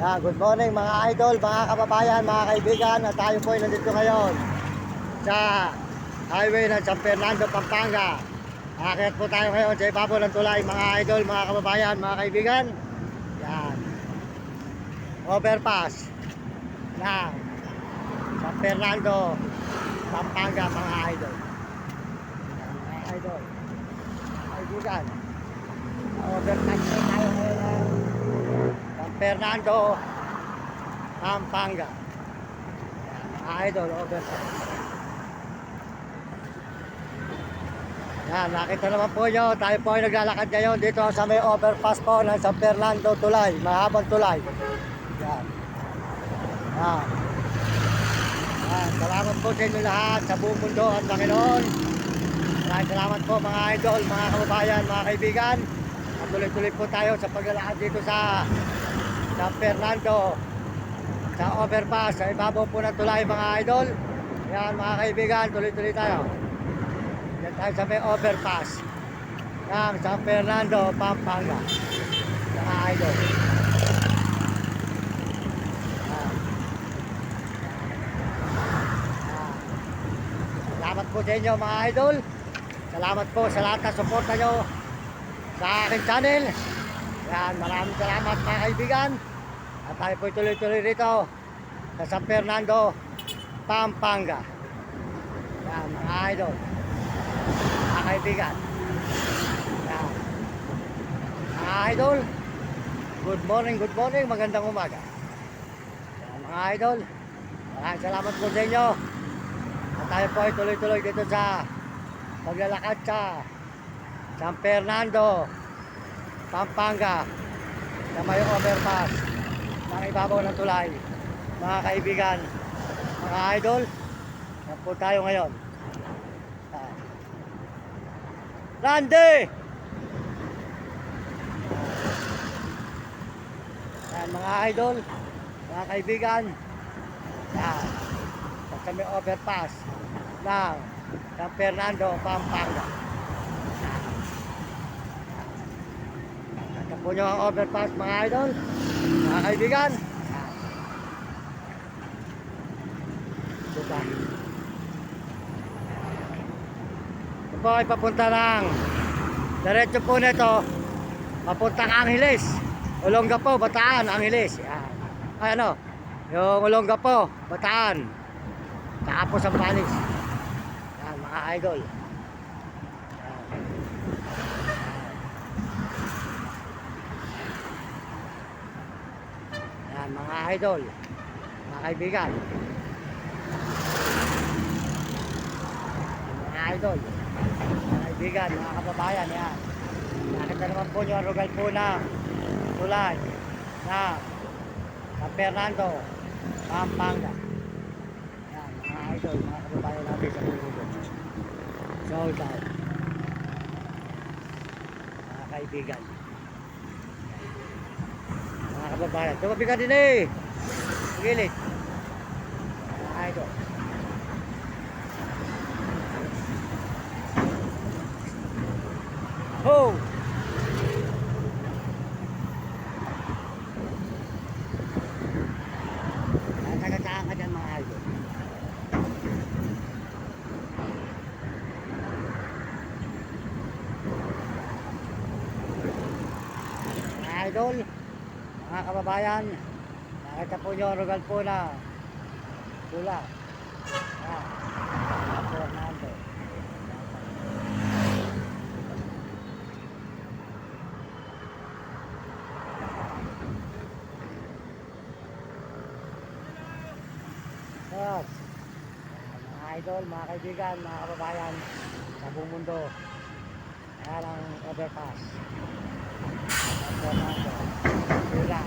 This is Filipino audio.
Good morning mga idol, mga kababayan, mga kaibigan. At tayo po ay nandito ngayon sa highway ng San Fernando, Pampanga. Aakyat po tayo ngayon sa ibabaw ng tulay, mga idol, mga kababayan, mga kaibigan. Yan. Overpass ng San Fernando, Pampanga, mga idol. Mga idol, mga kaibigan. Overpass po tayo ngayon ng San Fernando, Pampanga. Idol, overpass. Yan, nakita naman po nyo, tayo po ay naglalakad ngayon dito sa may overpass po ng San Fernando Tulay, mahabang tulay. Yan. Yan. Yan. Salamat po sa inyo lahat sa buong mundo at Panginoon. Maraming salamat po mga idol, mga kababayan, mga kaibigan. At tuloy-tuloy po tayo sa paglalakad dito sa San Fernando, sa overpass, sa ibabaw po ng tulay, mga idol. Yan mga kaibigan, tuloy-tuloy tayo. Yan tayo sa may overpass ng San Fernando, Pampanga, mga idol. Salamat po sa inyo mga idol. Salamat po sa lahat ng suporta nyo sa aking channel. Yan, maraming salamat mga kaibigan. At tayo po tuloy-tuloy rito sa San Fernando, Pampanga. Yan, mga idol, mga kaibigan. Yan. Mga idol, good morning, magandang umaga. Yan, mga idol, maraming salamat po sa inyo. At tayo po ay tuloy-tuloy dito sa paglalakad sa San Fernando, Pampanga, na may overpass ng ibabaw ng tulay, mga kaibigan, mga idol. Yan po tayo ngayon. Randy! Yan mga idol, mga kaibigan. Yan, sa may overpass ng San Fernando, Pampanga. Ito po nyo ang overpass mga idol, mga kaibigan. Diba? Ito po ay papunta ng diretso po nito papuntang Angeles, Olongapo, Bataan, Angeles. Yan. Ay ano, yung Olongapo, Bataan, saka po Sambales. Yan mga idol. Yan mga idol, mga kaibigan, mga idol, mga kaibigan, mga kababayan. Yan, nakita naman po nyo ang rugal po na tulay na San Fernando, Pampanga. Yan mga idol, mga kababayan natin sa mundo. Sold out, mga kaibigan, mga kababayan. Tumabi ka din eh, gilid, mga idol. Ho! Taga-taga ka dyan mga idol. Mga idol, mga kababayan, nakita po nyo ang rugal po na tula. San Fernando. Yes. Mga idol, mga kaibigan, mga kababayan sa buong mundo. Ayan ang overpass. San Fernando. Tula.